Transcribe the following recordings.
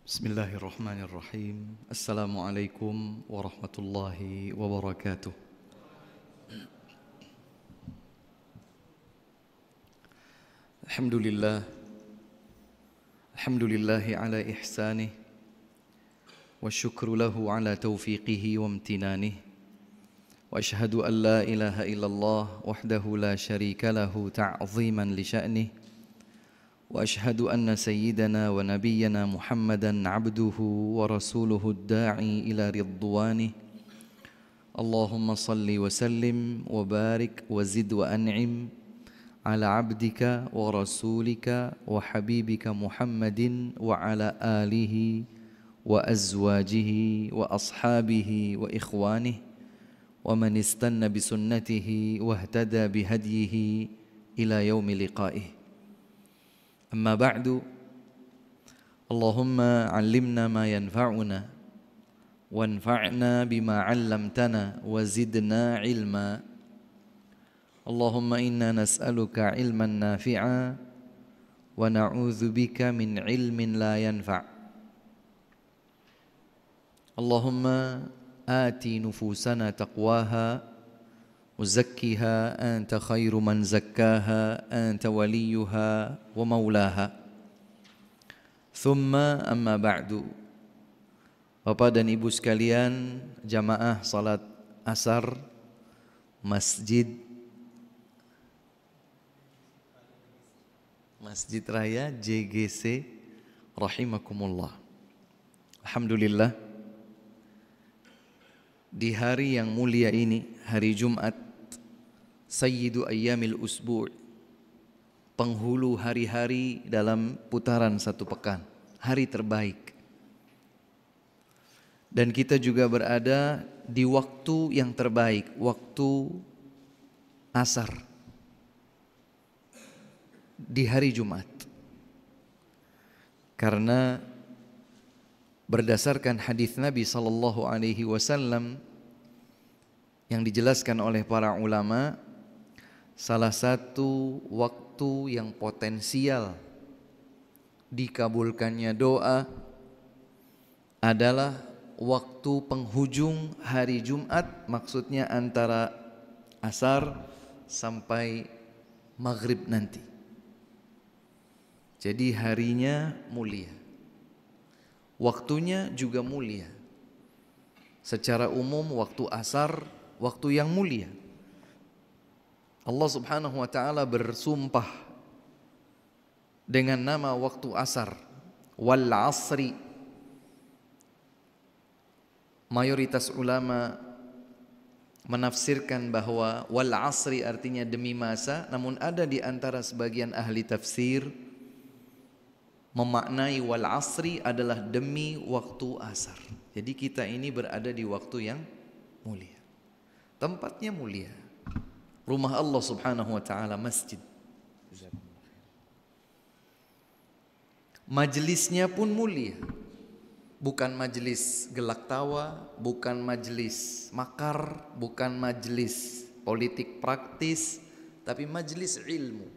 Bismillahirrahmanirrahim. Assalamualaikum warahmatullahi wabarakatuh. Alhamdulillah. Alhamdulillahi ala ihsanih. Wa syukru lahu ala taufiqihi wa amtinanih. Wa ashhadu an la ilaha illallah wahdahu la syarika lahu ta'ziman li sya'nih. وأشهد أن سيدنا ونبينا محمدا عبده ورسوله الداعي إلى رضوانه اللهم صل وسلم وبارك وزد وأنعم على عبدك ورسولك وحبيبك محمد وعلى آله وأزواجه وأصحابه وإخوانه ومن استنى بسنته واهتدى بهديه إلى يوم لقائه. أما بعد اللهم علمنا ما ينفعنا وانفعنا بما علمتنا وزدنا علما اللهم إنا نسألك علما نافعا ونعوذ بك من علم لا ينفع اللهم آت نفوسنا تقواها وزكها أنت خير من زكاها أنت وليها ومولاها ثم أما بعد. Bapak dan Ibu sekalian, jamaah salat asar Masjid Raya JGC rahimakumullah. Alhamdulillah, di hari yang mulia ini, hari Jumat, Sayyidu Ayyamil Usbu', penghulu hari-hari dalam putaran satu pekan, hari terbaik. Dan kita juga berada di waktu yang terbaik, waktu asar, di hari Jumat. Karena berdasarkan hadis Nabi SAW yang dijelaskan oleh para ulama, salah satu waktu yang potensial dikabulkannya doa adalah waktu penghujung hari Jumat, maksudnya antara asar sampai maghrib nanti. Jadi harinya mulia, waktunya juga mulia. Secara umum waktu asar waktu yang mulia. Allah Subhanahu wa taala bersumpah dengan nama waktu asar, wal asri. Mayoritas ulama menafsirkan bahwa wal asri artinya demi masa, namun ada di antara sebagian ahli tafsir memaknai wal asri adalah demi waktu asar. Jadi kita ini berada di waktu yang mulia, tempatnya mulia, rumah Allah Subhanahu wa taala, masjid. Majelisnya pun mulia, bukan majelis gelak tawa, bukan majelis makar, bukan majelis politik praktis, tapi majelis ilmu.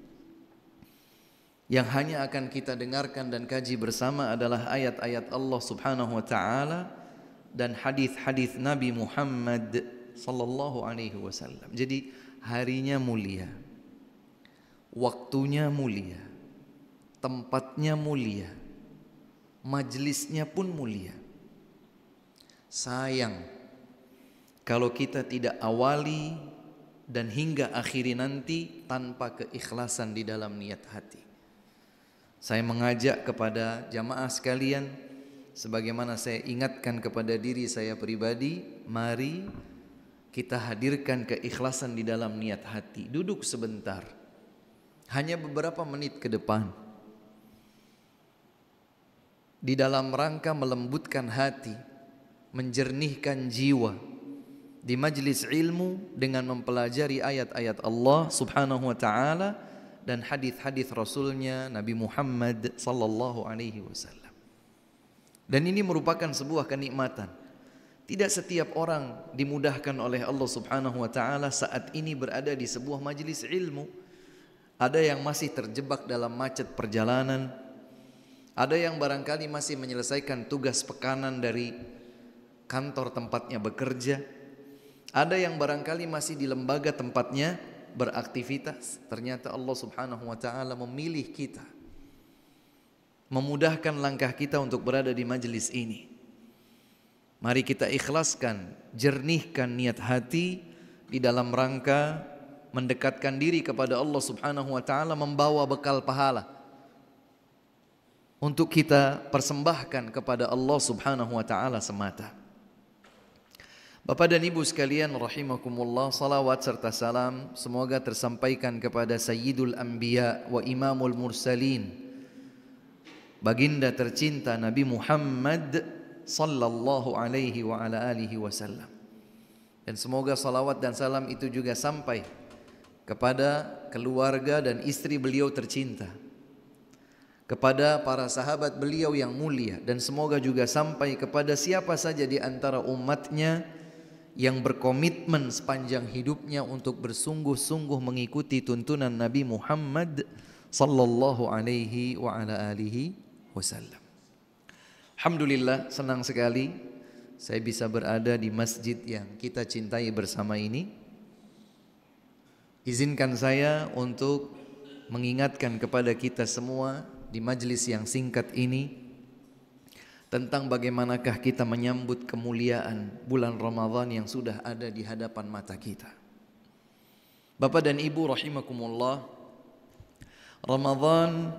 Yang hanya akan kita dengarkan dan kaji bersama adalah ayat-ayat Allah Subhanahu wa taala dan hadis-hadis Nabi Muhammad sallallahu alaihi wasallam. Jadi harinya mulia, waktunya mulia, tempatnya mulia, majelisnya pun mulia. Sayang kalau kita tidak awali dan hingga akhiri nanti tanpa keikhlasan di dalam niat hati. Saya mengajak kepada jamaah sekalian, sebagaimana saya ingatkan kepada diri saya pribadi, mari kita hadirkan keikhlasan di dalam niat hati. Duduk sebentar, hanya beberapa menit ke depan, di dalam rangka melembutkan hati, menjernihkan jiwa di majlis ilmu dengan mempelajari ayat-ayat Allah Subhanahu wa taala dan hadis-hadis Rasulnya Nabi Muhammad sallallahu alaihi wasallam. Dan ini merupakan sebuah kenikmatan. Tidak setiap orang dimudahkan oleh Allah Subhanahu wa taala saat ini berada di sebuah majelis ilmu. Ada yang masih terjebak dalam macet perjalanan, Ada yang barangkali masih menyelesaikan tugas pekanan dari kantor tempatnya bekerja. Ada yang barangkali masih di lembaga tempatnya beraktivitas. Ternyata Allah Subhanahu wa taala memilih kita, memudahkan langkah kita untuk berada di majelis ini. Mari kita ikhlaskan, jernihkan niat hati di dalam rangka mendekatkan diri kepada Allah Subhanahu wa taala, membawa bekal pahala untuk kita persembahkan kepada Allah Subhanahu wa taala semata. Bapak dan Ibu sekalian rahimakumullah, salawat serta salam semoga tersampaikan kepada Sayyidul Anbiya wa Imamul Mursalin, baginda tercinta Nabi Muhammad sallallahu alaihi wa ala alihi wasallam. Dan semoga salawat dan salam itu juga sampai kepada keluarga dan istri beliau tercinta, kepada para sahabat beliau yang mulia, dan semoga juga sampai kepada siapa saja di antara umatnya yang berkomitmen sepanjang hidupnya untuk bersungguh-sungguh mengikuti tuntunan Nabi Muhammad sallallahu alaihi wa ala alihi wasallam. Alhamdulillah, senang sekali saya bisa berada di masjid yang kita cintai bersama ini. Izinkan saya untuk mengingatkan kepada kita semua di majelis yang singkat ini tentang bagaimanakah kita menyambut kemuliaan bulan Ramadan yang sudah ada di hadapan mata kita. Bapak dan Ibu rahimakumullah, Ramadan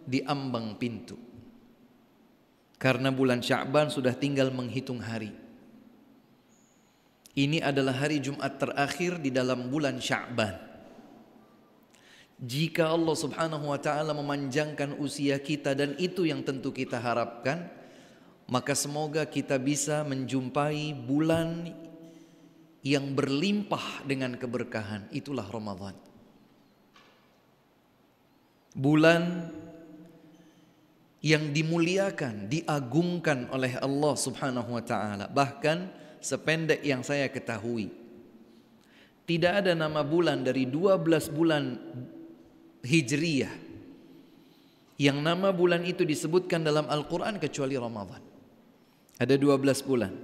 di ambang pintu. Karena bulan Sya'ban sudah tinggal menghitung hari. Ini adalah hari Jumat terakhir di dalam bulan Sya'ban. Jika Allah Subhanahu wa taala memanjangkan usia kita, dan itu yang tentu kita harapkan, maka semoga kita bisa menjumpai bulan yang berlimpah dengan keberkahan. Itulah Ramadan. Bulan yang dimuliakan, diagungkan oleh Allah Subhanahu wa taala. Bahkan sependek yang saya ketahui, tidak ada nama bulan dari 12 bulan Hijriyah yang nama bulan itu disebutkan dalam Al-Quran kecuali Ramadan. Ada 12 bulan.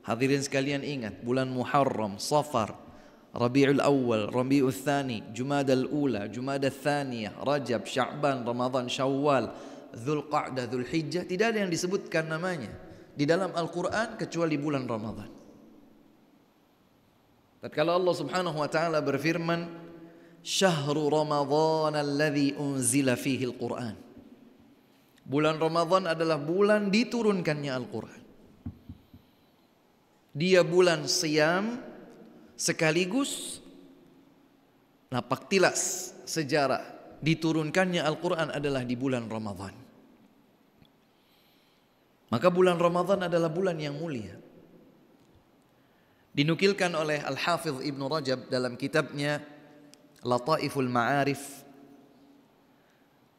Hadirin sekalian ingat, bulan Muharram, Safar, Rabiul Awal, Rabiul Thani, Jumadal Ula, Jumadal Thaniyah, Rajab, Sya'ban, Ramadan, Syawal, Dzulqa'dah, Dzulhijjah. Tidak ada yang disebutkan namanya di dalam Al-Quran kecuali bulan Ramadan. Tatkala Allah Subhanahu wa taala berfirman, Syahrul Ramadhan alladzi unzila fihi al-Quran. Bulan Ramadan adalah bulan diturunkannya Al-Quran. Dia bulan siyam sekaligus napak tilas sejarah diturunkannya Al-Quran adalah di bulan Ramadan. Maka bulan Ramadan adalah bulan yang mulia. Dinukilkan oleh Al-Hafidh Ibn Rajab dalam kitabnya Lataiful Ma'arif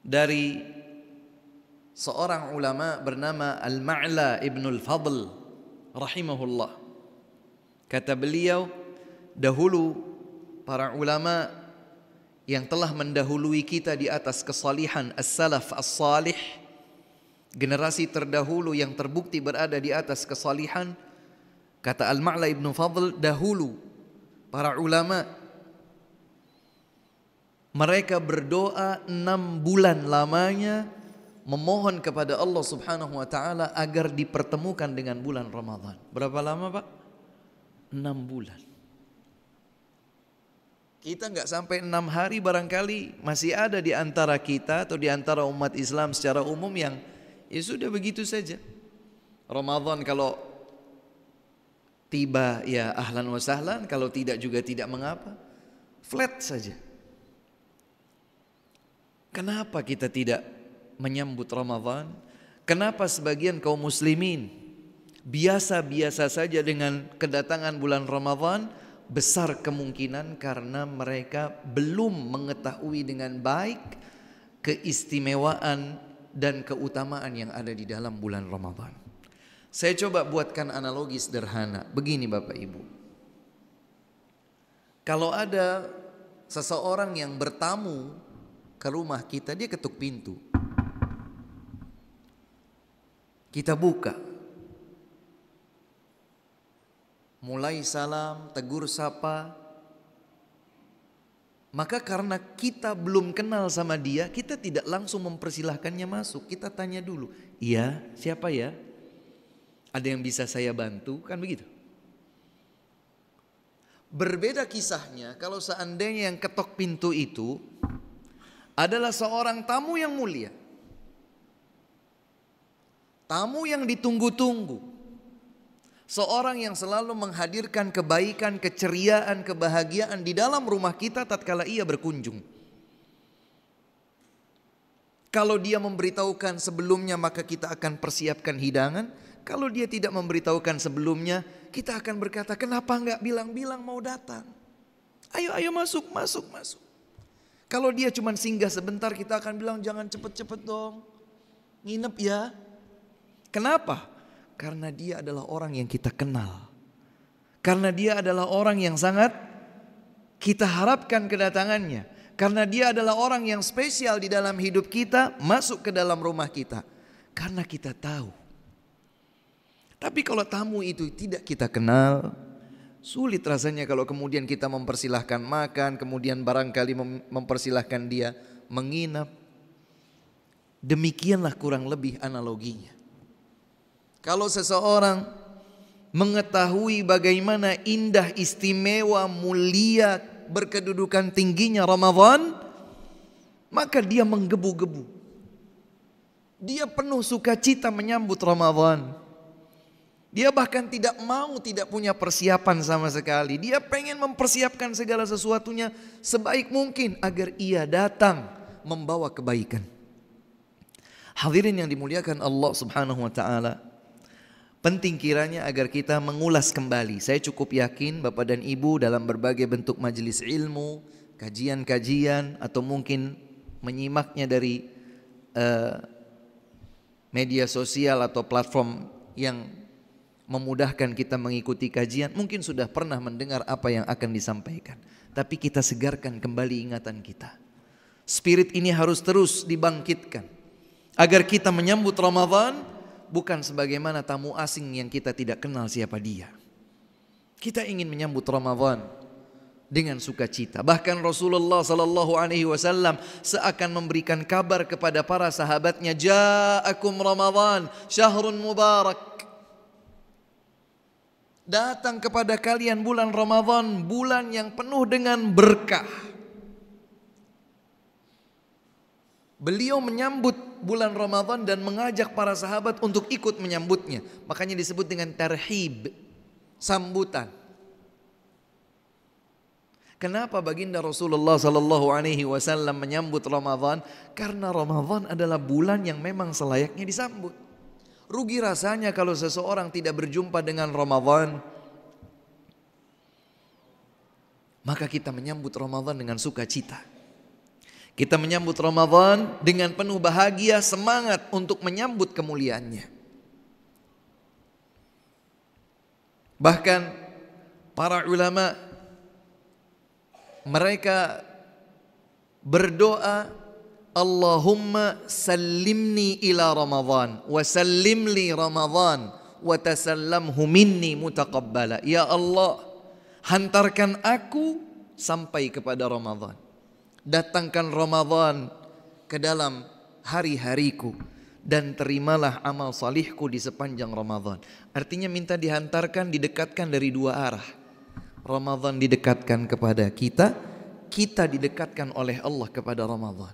dari seorang ulama bernama Al-Ma'la Ibnul Fadl rahimahullah. Kata beliau, dahulu para ulama yang telah mendahului kita di atas kesalihan as-salaf as-salih, generasi terdahulu yang terbukti berada di atas kesalihan, kata Al-Ma'la Ibn Fadl, dahulu para ulama mereka berdoa 6 bulan lamanya memohon kepada Allah Subhanahu wa taala agar dipertemukan dengan bulan Ramadan. Berapa lama, Pak? 6 bulan. Kita nggak sampai 6 hari barangkali masih ada di antara kita atau di antara umat Islam secara umum yang ya sudah begitu saja. Ramadan kalau tiba ya ahlan wa sahlan, kalau tidak juga tidak mengapa. Flat saja. Kenapa kita tidak menyambut Ramadan? Kenapa sebagian kaum muslimin biasa-biasa saja dengan kedatangan bulan Ramadan? Besar kemungkinan karena mereka belum mengetahui dengan baik keistimewaan dan keutamaan yang ada di dalam bulan Ramadan. Saya coba buatkan analogi sederhana. Begini Bapak Ibu. Kalau ada seseorang yang bertamu ke rumah kita, dia ketuk pintu. Kita buka. Mulai salam, tegur sapa. Maka karena kita belum kenal sama dia, kita tidak langsung mempersilahkannya masuk. Kita tanya dulu, iya siapa ya? Ada yang bisa saya bantu? Kan begitu. Berbeda kisahnya kalau seandainya yang ketok pintu itu adalah seorang tamu yang mulia. Tamu yang ditunggu-tunggu. Seorang yang selalu menghadirkan kebaikan, keceriaan, kebahagiaan di dalam rumah kita tatkala ia berkunjung. Kalau dia memberitahukan sebelumnya maka kita akan persiapkan hidangan. Kalau dia tidak memberitahukan sebelumnya, kita akan berkata, kenapa enggak bilang-bilang mau datang? Ayo masuk. Kalau dia cuma singgah sebentar, kita akan bilang jangan cepet-cepet dong. Nginep ya. Kenapa? Karena dia adalah orang yang kita kenal. Karena dia adalah orang yang sangat kita harapkan kedatangannya. Karena dia adalah orang yang spesial di dalam hidup kita, masuk ke dalam rumah kita. Karena kita tahu. Tapi kalau tamu itu tidak kita kenal, sulit rasanya kalau kemudian kita mempersilahkan makan, kemudian barangkali mempersilahkan dia menginap. Demikianlah kurang lebih analoginya. Kalau seseorang mengetahui bagaimana indah, istimewa, mulia, berkedudukan tingginya Ramadan, maka dia menggebu-gebu. Dia penuh sukacita menyambut Ramadan. Dia bahkan tidak punya persiapan sama sekali. Dia pengen mempersiapkan segala sesuatunya sebaik mungkin agar ia datang membawa kebaikan. Hadirin yang dimuliakan Allah Subhanahu wa taala, penting kiranya agar kita mengulas kembali. Saya cukup yakin Bapak dan Ibu dalam berbagai bentuk majelis ilmu, kajian-kajian, atau mungkin menyimaknya dari media sosial atau platform yang memudahkan kita mengikuti kajian, mungkin sudah pernah mendengar apa yang akan disampaikan. Tapi kita segarkan kembali ingatan kita. Spirit ini harus terus dibangkitkan agar kita menyambut Ramadan bukan sebagaimana tamu asing yang kita tidak kenal siapa dia. Kita ingin menyambut Ramadan dengan sukacita. Bahkan Rasulullah sallallahu alaihi wasallam seakan memberikan kabar kepada para sahabatnya, ja'akum Ramadan syahrun mubarak. Datang kepada kalian bulan Ramadan, bulan yang penuh dengan berkah. Beliau menyambut bulan Ramadan dan mengajak para sahabat untuk ikut menyambutnya. Makanya disebut dengan tarhib, sambutan. Kenapa baginda Rasulullah sallallahu alaihi wasallam menyambut Ramadan? Karena Ramadan adalah bulan yang memang selayaknya disambut. Rugi rasanya kalau seseorang tidak berjumpa dengan Ramadan. Maka kita menyambut Ramadan dengan sukacita. Kita menyambut Ramadan dengan penuh bahagia, semangat untuk menyambut kemuliaannya. Bahkan para ulama mereka berdoa, Allahumma sallimni ila Ramadan wa sallim li Ramadan wa tasallamhu minni mutaqabbala. Ya Allah, hantarkan aku sampai kepada Ramadan. Datangkan Ramadan ke dalam hari-hariku dan terimalah amal salihku di sepanjang Ramadan. Artinya minta dihantarkan, didekatkan dari dua arah. Ramadan didekatkan kepada kita, kita didekatkan oleh Allah kepada Ramadan.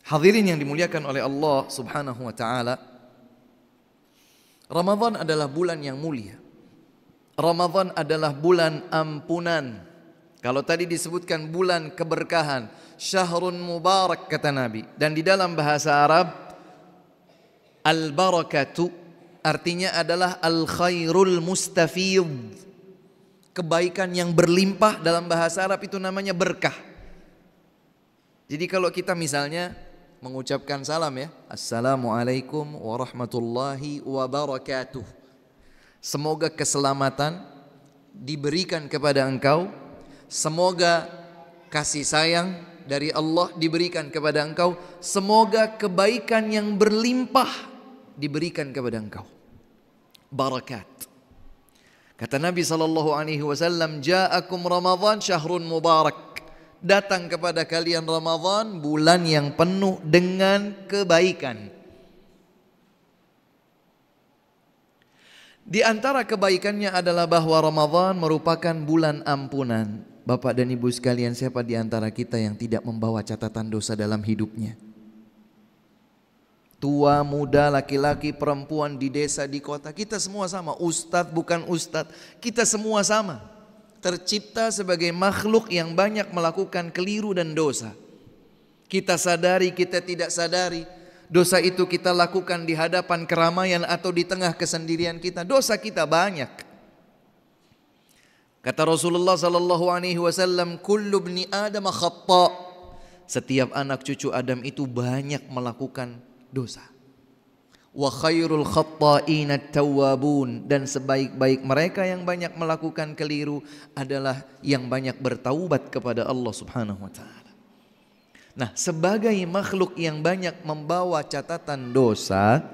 Hadirin yang dimuliakan oleh Allah Subhanahu wa taala, Ramadan adalah bulan yang mulia. Ramadan adalah bulan ampunan. Kalau tadi disebutkan bulan keberkahan, syahrun mubarak kata Nabi. Dan di dalam bahasa Arab, al-barakatu artinya adalah al-khairul mustafid. Kebaikan yang berlimpah dalam bahasa Arab itu namanya berkah. Jadi kalau kita misalnya mengucapkan salam ya, Assalamualaikum warahmatullahi wabarakatuh. Semoga keselamatan diberikan kepada engkau. Semoga kasih sayang, dari Allah diberikan kepada engkau. Semoga kebaikan yang berlimpah diberikan kepada engkau. Barakat. Kata Nabi SAW, ja'akum Ramadan syahrun mubarak. Datang kepada kalian Ramadan, bulan yang penuh dengan kebaikan. Di antara kebaikannya adalah bahwa Ramadan merupakan bulan ampunan. Bapak dan Ibu sekalian, siapa di antara kita yang tidak membawa catatan dosa dalam hidupnya? Tua, muda, laki-laki, perempuan, di desa, di kota, kita semua sama. Ustadz, bukan ustadz, kita semua sama. Tercipta sebagai makhluk yang banyak melakukan keliru dan dosa. Kita sadari, kita tidak sadari. Dosa itu kita lakukan di hadapan keramaian atau di tengah kesendirian kita. Dosa kita banyak. Kata Rasulullah SAW, kullu ibni Adam khata'. Setiap anak cucu Adam itu banyak melakukan dosa. Wa khairul khatta'ina at-tawwabun, dan sebaik-baik mereka yang banyak melakukan keliru adalah yang banyak bertaubat kepada Allah Subhanahu wa taala. Nah, sebagai makhluk yang banyak membawa catatan dosa,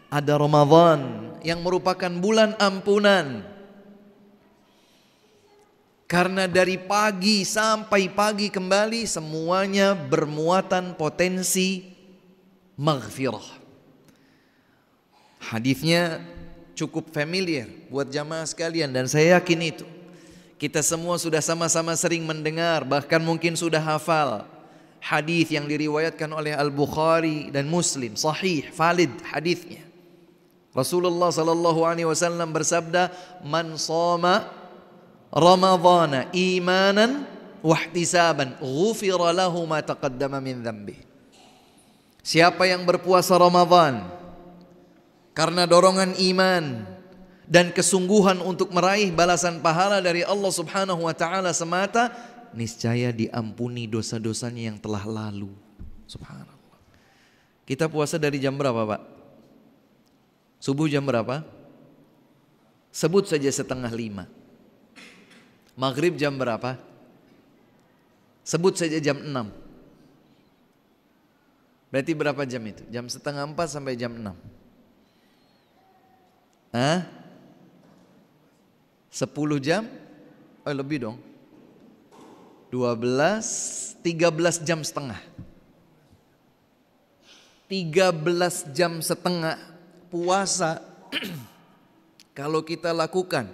ada Ramadan yang merupakan bulan ampunan. Karena dari pagi sampai pagi kembali semuanya bermuatan potensi maghfirah. Hadisnya cukup familiar buat jamaah sekalian dan saya yakin itu. Kita semua sudah sama-sama sering mendengar, bahkan mungkin sudah hafal hadis yang diriwayatkan oleh Al-Bukhari dan Muslim, sahih, valid hadisnya. Rasulullah sallallahu alaihi wasallam bersabda, "Man shoma Ramadhana imanan wa ihtisaban, ghufira lahu ma taqaddama min dhanbi." Siapa yang berpuasa Ramadan karena dorongan iman dan kesungguhan untuk meraih balasan pahala dari Allah Subhanahu wa taala semata, niscaya diampuni dosa-dosanya yang telah lalu. Subhanallah. Kita puasa dari jam berapa, Pak? Subuh jam berapa? Sebut saja 4:30. Maghrib jam berapa? Sebut saja jam 6. Berarti berapa jam itu? Jam 3:30 sampai jam 6. 10 jam? Oh, lebih dong. 13 jam setengah. 13 jam setengah puasa kalau kita lakukan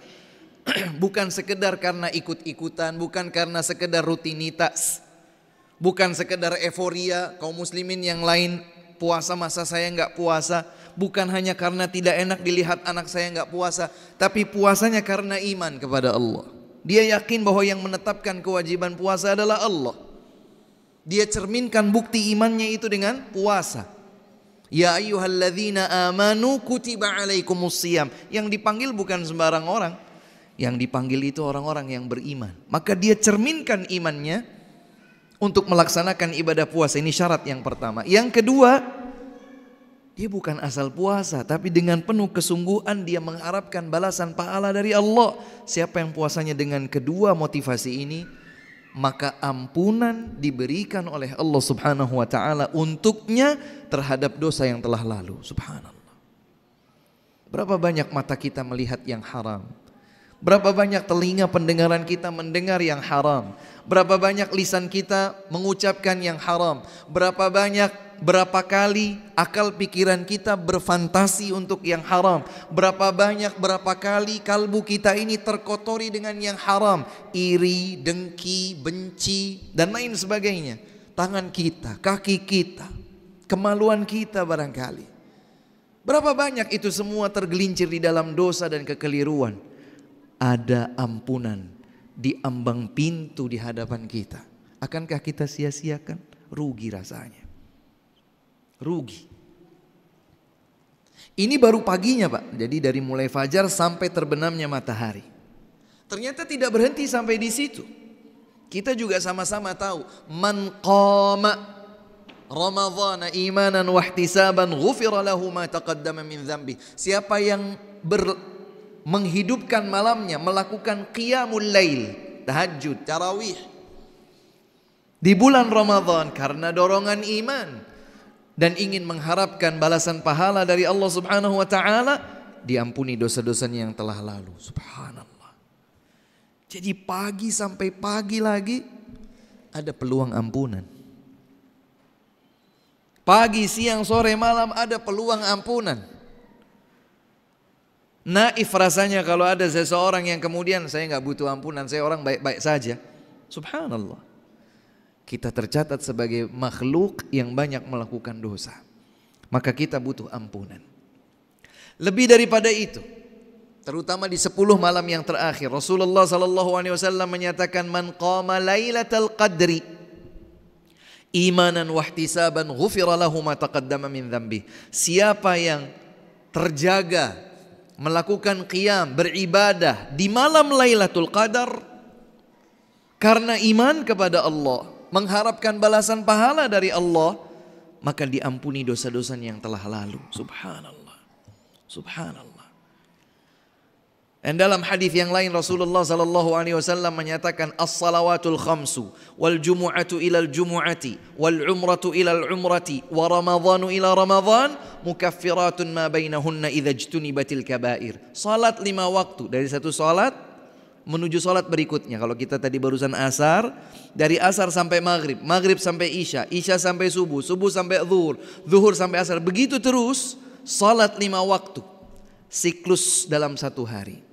bukan sekedar karena ikut-ikutan, bukan karena sekedar rutinitas, bukan sekedar euforia kaum muslimin yang lain puasa masa saya enggak puasa, bukan hanya karena tidak enak dilihat anak saya enggak puasa, tapi puasanya karena iman kepada Allah. Dia yakin bahwa yang menetapkan kewajiban puasa adalah Allah. Dia cerminkan bukti imannya itu dengan puasa. Ya ayyuhalladzina amanu kutiba alaikumusiyam. Yang dipanggil bukan sembarang orang. Yang dipanggil itu orang-orang yang beriman. Maka dia cerminkan imannya untuk melaksanakan ibadah puasa. Ini syarat yang pertama. Yang kedua, dia bukan asal puasa, tapi dengan penuh kesungguhan dia mengharapkan balasan pahala dari Allah. Siapa yang puasanya dengan kedua motivasi ini, maka ampunan diberikan oleh Allah Subhanahu wa taala untuknya terhadap dosa yang telah lalu. Subhanallah. Berapa banyak mata kita melihat yang haram? Berapa banyak telinga pendengaran kita mendengar yang haram? Berapa banyak lisan kita mengucapkan yang haram? Berapa kali akal pikiran kita berfantasi untuk yang haram? Berapa kali kalbu kita ini terkotori dengan yang haram? Iri, dengki, benci, dan lain sebagainya. Tangan kita, kaki kita, kemaluan kita barangkali. Berapa banyak itu semua tergelincir di dalam dosa dan kekeliruan. Ada ampunan di ambang pintu di hadapan kita. Akankah kita sia-siakan? Rugi rasanya. Rugi. Ini baru paginya, Pak. Jadi dari mulai fajar sampai terbenamnya matahari. Ternyata tidak berhenti sampai di situ. Kita juga sama-sama tahu, man qama Ramadhana imanan wa ihtisaban ghufira lahu ma taqaddama min dzambi. Siapa yang menghidupkan malamnya, melakukan qiyamul lail, tahajud, tarawih, di bulan Ramadan karena dorongan iman dan ingin mengharapkan balasan pahala dari Allah Subhanahu wa taala, diampuni dosa-dosanya yang telah lalu. Subhanallah. Jadi pagi sampai pagi lagi ada peluang ampunan. Pagi, siang, sore, malam ada peluang ampunan. Naif rasanya kalau ada seseorang yang kemudian saya nggak butuh ampunan, saya orang baik-baik saja. Subhanallah. Kita tercatat sebagai makhluk yang banyak melakukan dosa. Maka kita butuh ampunan. Lebih daripada itu, terutama di 10 malam yang terakhir, Rasulullah SAW menyatakan, man qama lailatal qadri imanan wahtisaban ghufira lahu ma taqaddama min dzambi. Siapa yang terjaga melakukan qiyam, beribadah di malam Lailatul Qadar karena iman kepada Allah, mengharapkan balasan pahala dari Allah, maka diampuni dosa-dosanya yang telah lalu. Subhanallah. Subhanallah. Dan dalam hadis yang lain Rasulullah sallallahu alaihi wasallam menyatakan as-salawatul khamsu wal jumu'atu ilal jumu'ati wal umratu ilal umrati wa ramadhanu ila ramadhan mukaffiratun ma bainahunna idza ijtunibatil kaba'ir. Salat 5 waktu dari satu salat menuju salat berikutnya. Kalau kita tadi barusan asar, dari asar sampai maghrib, maghrib sampai isya, isya sampai subuh, subuh sampai zuhur, zuhur sampai asar, begitu terus salat 5 waktu, siklus dalam satu hari.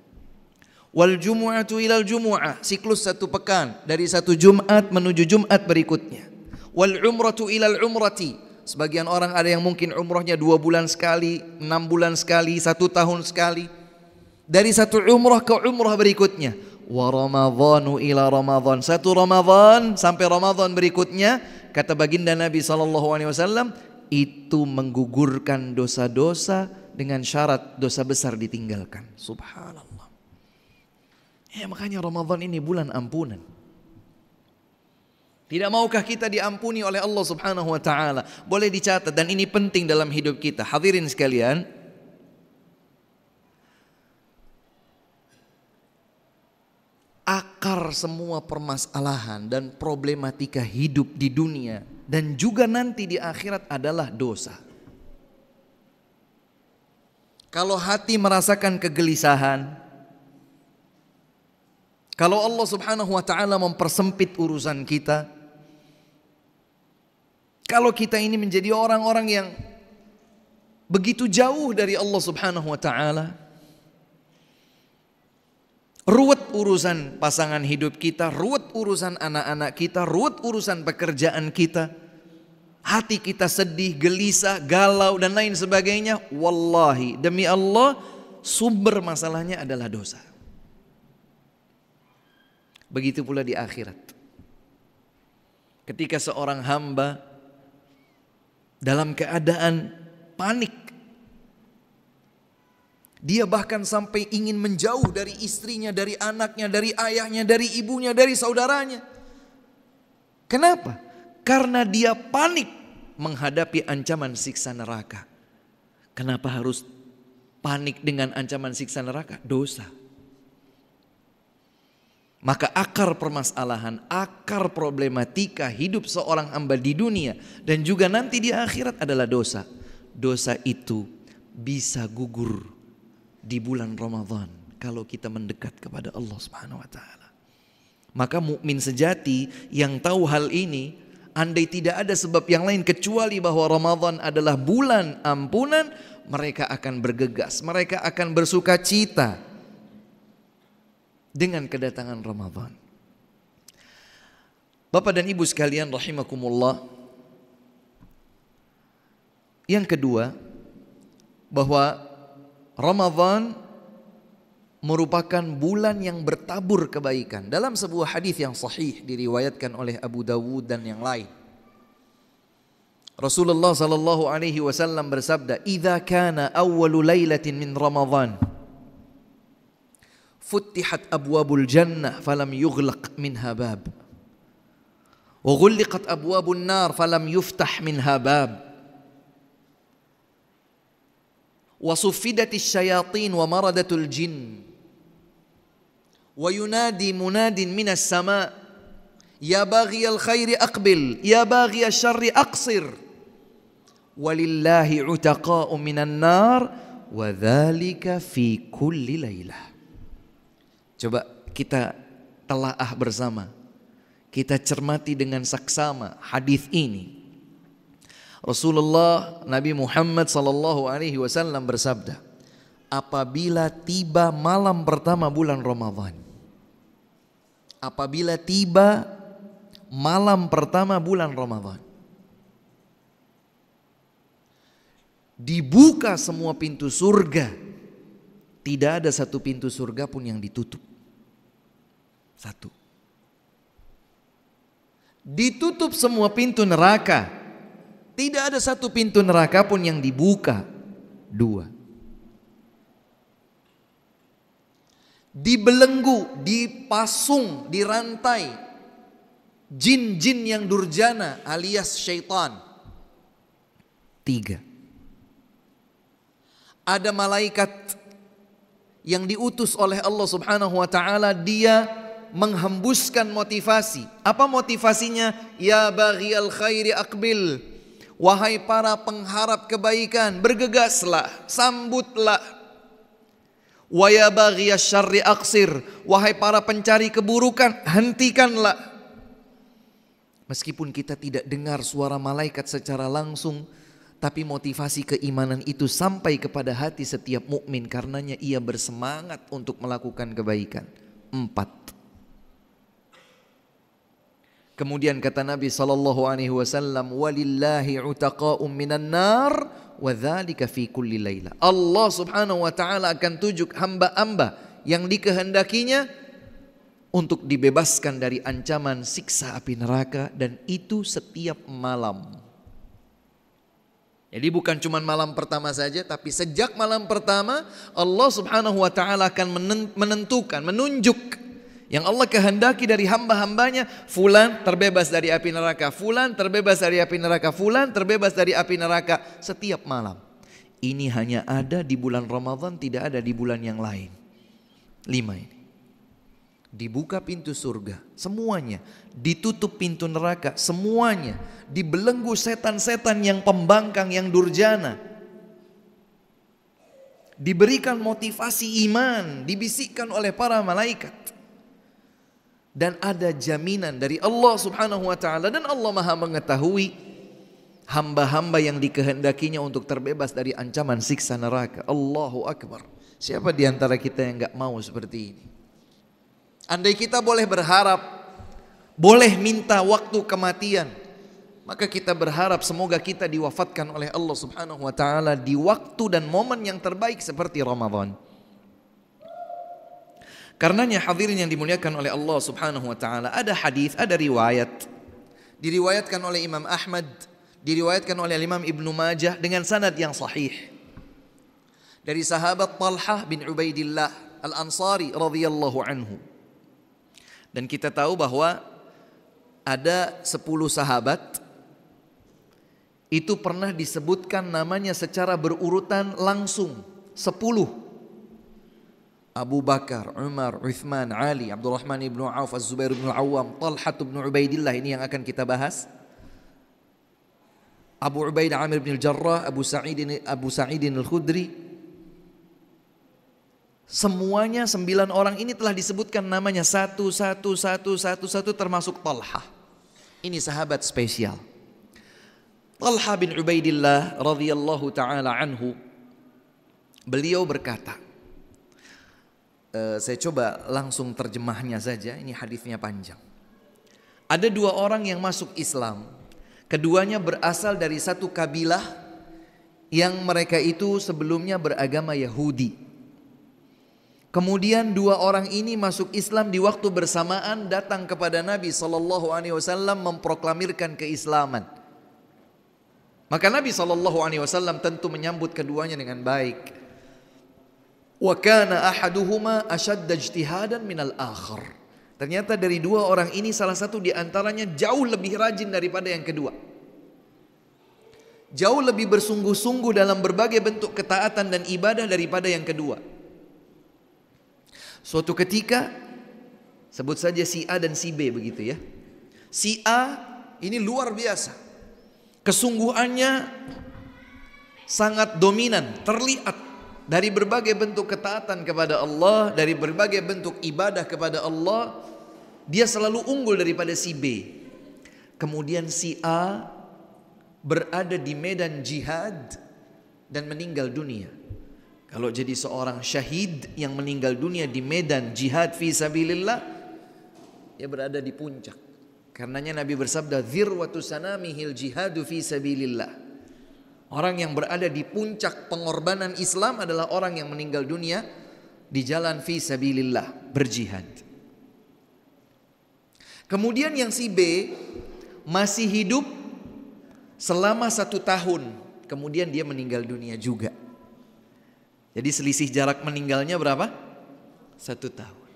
Wal jumu'atu ilal jumu'ah, siklus 1 pekan, dari satu Jumat menuju Jumat berikutnya. Wal umratu ilal umrati, sebagian orang ada yang mungkin umrahnya 2 bulan sekali, 6 bulan sekali, 1 tahun sekali. Dari satu umrah ke umrah berikutnya. Wa ramadhanu ila ramadhan, 1 Ramadhan sampai Ramadhan berikutnya. Kata baginda Nabi SAW, itu menggugurkan dosa-dosa dengan syarat dosa besar ditinggalkan. Subhanallah. Ya, makanya Ramadan ini bulan ampunan. Tidak maukah kita diampuni oleh Allah Subhanahu wa taala? Boleh dicatat, dan ini penting dalam hidup kita. Hadirin sekalian, akar semua permasalahan dan problematika hidup di dunia dan juga nanti di akhirat adalah dosa. Kalau hati merasakan kegelisahan, kalau Allah Subhanahu wa taala mempersempit urusan kita, kalau kita ini menjadi orang-orang yang begitu jauh dari Allah Subhanahu wa taala, ruwet urusan pasangan hidup kita, ruwet urusan anak-anak kita, ruwet urusan pekerjaan kita, hati kita sedih, gelisah, galau dan lain sebagainya, wallahi demi Allah sumber masalahnya adalah dosa. Begitu pula di akhirat. Ketika seorang hamba dalam keadaan panik, dia bahkan sampai ingin menjauh dari istrinya, dari anaknya, dari ayahnya, dari ibunya, dari saudaranya. Kenapa? Karena dia panik menghadapi ancaman siksa neraka. Kenapa harus panik dengan ancaman siksa neraka? Dosa. Maka akar permasalahan, akar problematika hidup seorang hamba di dunia dan juga nanti di akhirat adalah dosa. Dosa itu bisa gugur di bulan Ramadan kalau kita mendekat kepada Allah Subhanahu wa taala. Maka mukmin sejati yang tahu hal ini, andai tidak ada sebab yang lain kecuali bahwa Ramadan adalah bulan ampunan, mereka akan bergegas, mereka akan bersukacita dengan kedatangan Ramadan. Bapak dan Ibu sekalian rahimakumullah. Yang kedua, bahwa Ramadan merupakan bulan yang bertabur kebaikan. Dalam sebuah hadis yang sahih diriwayatkan oleh Abu Dawud dan yang lain, Rasulullah sallallahu alaihi wasallam bersabda, "Idza kana awwalu lailatin min Ramadan futtihat abwabul jannah falam yughlaq minha bab wa ghulliqat abwabun nar falam yuftah minha bab wa suffidatis syayatin wa maradatul jin wa yunadi munadin minas sama Ya baghiyal khairi aqbil, ya baghiyal syarri aqsir. Walillahi utaqa'u minan nar wa dzalika fi kulli lailah. Coba kita telaah bersama. Kita cermati dengan saksama hadis ini. Rasulullah Nabi Muhammad sallallahu alaihi wasallam bersabda, apabila tiba malam pertama bulan Ramadan, apabila tiba malam pertama bulan Ramadan, dibuka semua pintu surga, tidak ada satu pintu surga pun yang ditutup. Satu. Ditutup semua pintu neraka, tidak ada satu pintu neraka pun yang dibuka. Dua. Dibelenggu, dipasung, dirantai jin-jin yang durjana alias syaitan. Tiga. Ada malaikat yang diutus oleh Allah Subhanahu wa taala, dia menghembuskan motivasi. Apa motivasinya? Ya baghiyal khairi aqbil. Wahai para pengharap kebaikan, bergegaslah, sambutlah. Wa ya baghiyasy syarri aqsir. Wahai para pencari keburukan, hentikanlah. Meskipun kita tidak dengar suara malaikat secara langsung, tapi motivasi keimanan itu sampai kepada hati setiap mukmin, karenanya ia bersemangat untuk melakukan kebaikan. 4. Kemudian kata Nabi sallallahu alaihi wasallam, walillahi utaqa'um minan nar wa dzalika fi kulli laila. Allah Subhanahu wa taala akan tunjuk hamba-hamba yang dikehendakinya untuk dibebaskan dari ancaman siksa api neraka, dan itu setiap malam. Jadi bukan cuma malam pertama saja, tapi sejak malam pertama Allah Subhanahu wa taala akan menentukan, menunjuk yang Allah kehendaki dari hamba-hambanya. Fulan terbebas dari api neraka, fulan terbebas dari api neraka, fulan terbebas dari api neraka setiap malam. Ini hanya ada di bulan Ramadan, tidak ada di bulan yang lain. 5 ini. Dibuka pintu surga, semuanya. Ditutup pintu neraka, semuanya. Dibelenggu setan-setan yang pembangkang, yang durjana. Diberikan motivasi iman, dibisikkan oleh para malaikat. Dan ada jaminan dari Allah Subhanahu wa taala, dan Allah Maha mengetahui hamba-hamba yang dikehendakinya untuk terbebas dari ancaman siksa neraka. Allahu Akbar. Siapa di antara kita yang enggak mau seperti ini? Andai kita boleh berharap, boleh minta waktu kematian, maka kita berharap semoga kita diwafatkan oleh Allah Subhanahu wa taala di waktu dan momen yang terbaik seperti Ramadan. Karenanya hadirin yang dimuliakan oleh Allah Subhanahu wa taala, ada hadis, ada riwayat. Diriwayatkan oleh Imam Ahmad, diriwayatkan oleh Imam Ibnu Majah dengan sanad yang sahih. Dari sahabat Talhah bin Ubaidillah Al-Ansari radhiyallahu anhu. Dan kita tahu bahwa ada 10 sahabat itu pernah disebutkan namanya secara berurutan langsung, 10. Abu Bakar, Umar, Uthman, Ali, Abdurrahman ibn Auf, Az-Zubair ibn Al-Awwam, Talha ibn Ubaidillah, ini yang akan kita bahas. Abu Ubaidah Amir bin Al-Jarrah, Abu Sa'idin Al-Khudri. Semuanya 9 orang ini telah disebutkan namanya satu termasuk Talha. Ini sahabat spesial. Talha bin Ubaidillah radhiyallahu taala anhu, beliau berkata, saya coba langsung terjemahnya saja, ini hadisnya panjang. Ada 2 orang yang masuk Islam. Keduanya berasal dari satu kabilah yang mereka itu sebelumnya beragama Yahudi. Kemudian 2 orang ini masuk Islam di waktu bersamaan, datang kepada Nabi SAW memproklamirkan keislaman. Maka Nabi SAW tentu menyambut keduanya dengan baik. Wa kana ahaduhuma ashadda ijtihadan minal akhar. Ternyata dari 2 orang ini salah satu di antaranya jauh lebih rajin daripada yang kedua. Jauh lebih bersungguh-sungguh dalam berbagai bentuk ketaatan dan ibadah daripada yang kedua. Suatu ketika, sebut saja si A dan si B begitu ya. Si A ini luar biasa. Kesungguhannya sangat dominan, terlihat dari berbagai bentuk ketaatan kepada Allah, dari berbagai bentuk ibadah kepada Allah, dia selalu unggul daripada si B. Kemudian si A berada di medan jihad dan meninggal dunia. Kalau jadi seorang syahid yang meninggal dunia di medan jihad fi sabilillah, dia berada di puncak. Karenanya Nabi bersabda, "Dzirwatu sanamihil jihadu fi sabilillah." Orang yang berada di puncak pengorbanan Islam adalah orang yang meninggal dunia di jalan fi sabilillah, berjihad. Kemudian yang si B masih hidup selama 1 tahun, kemudian dia meninggal dunia juga. Jadi selisih jarak meninggalnya berapa? 1 tahun.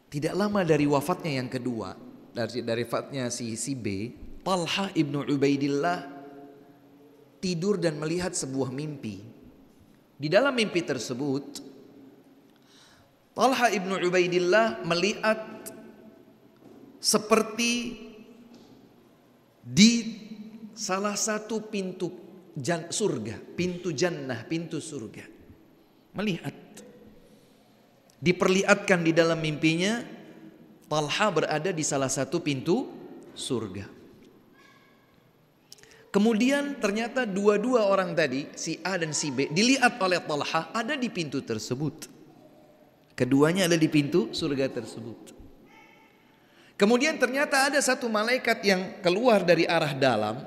Tidak lama dari wafatnya yang kedua, dari wafatnya si B, Talha ibnu Ubaidillah tidur dan melihat sebuah mimpi. Di dalam mimpi tersebut, Talha ibnu Ubaidillah melihat seperti di salah satu pintu surga, pintu jannah, pintu surga. Melihat, diperlihatkan di dalam mimpinya Talha berada di salah satu pintu surga. Kemudian ternyata dua-dua orang tadi, si A dan si B, dilihat oleh Talha ada di pintu tersebut. Keduanya ada di pintu surga tersebut. Kemudian ternyata ada satu malaikat yang keluar dari arah dalam.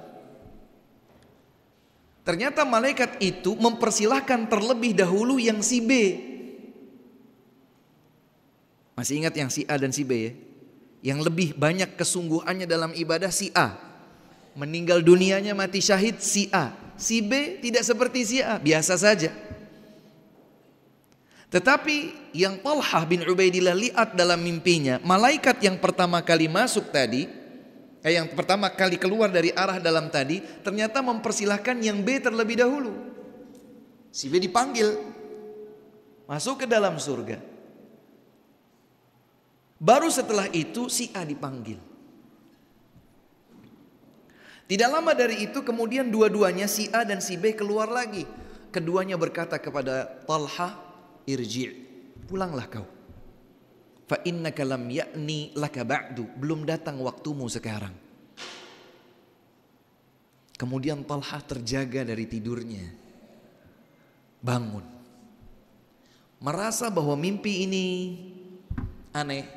Ternyata malaikat itu mempersilahkan terlebih dahulu yang si B. Masih ingat yang si A dan si B ya? Yang lebih banyak kesungguhannya dalam ibadah si A. Meninggal dunianya mati syahid si A. Si B tidak seperti si A, biasa saja. Tetapi yang Talha bin Ubaidillah lihat dalam mimpinya, malaikat yang pertama kali masuk tadi, yang pertama kali keluar dari arah dalam tadi, ternyata mempersilahkan yang B terlebih dahulu. Si B dipanggil masuk ke dalam surga. Baru setelah itu si A dipanggil. Tidak lama dari itu kemudian dua-duanya si A dan si B keluar lagi. Keduanya berkata kepada Talha, "Irji', pulanglah kau. Fa innaka lam ya'ni laka ba'du, belum datang waktumu sekarang." Kemudian Talha terjaga dari tidurnya, bangun, merasa bahwa mimpi ini aneh.